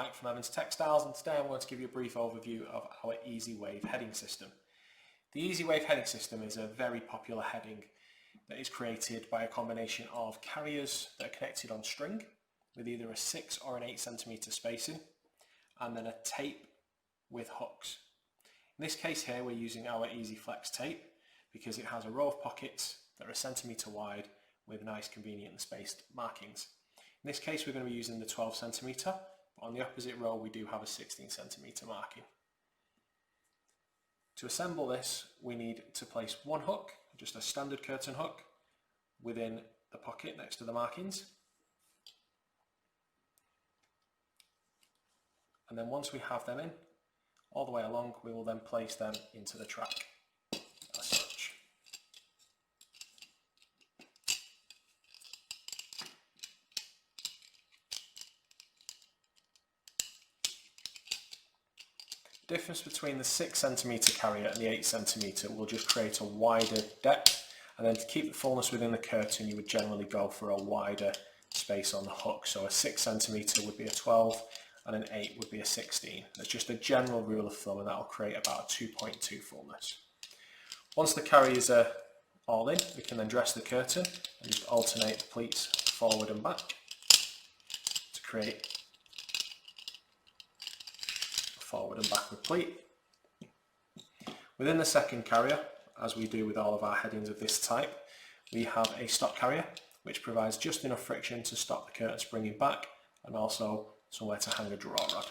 Mike from Evans Textiles, and today I'm going to give you a brief overview of our EasiWave heading system. The EasiWave heading system is a very popular heading that is created by a combination of carriers that are connected on string with either a 6 or an 8 centimeter spacing, and then a tape with hooks. In this case here we're using our EasyFlex tape because it has a row of pockets that are a centimeter wide with nice convenient and spaced markings. In this case we're going to be using the 12 centimeter, but on the opposite row we do have a 16 centimeter marking. To assemble this we need to place one hook, just a standard curtain hook, within the pocket next to the markings. And then once we have them in, all the way along, we will then place them into the track as such. The difference between the 6 centimeter carrier and the 8 centimeter will just create a wider depth, and then to keep the fullness within the curtain you would generally go for a wider space on the hook. So a 6 centimeter would be a 12 and an 8 would be a 16. That's just a general rule of thumb, and that will create about a 2.2 fullness. Once the carriers are all in, we can then dress the curtain and just alternate the pleats forward and back to create a forward and backward pleat. Within the second carrier, as we do with all of our headings of this type, we have a stop carrier which provides just enough friction to stop the curtain springing back, and also somewhere to hang a draw rod.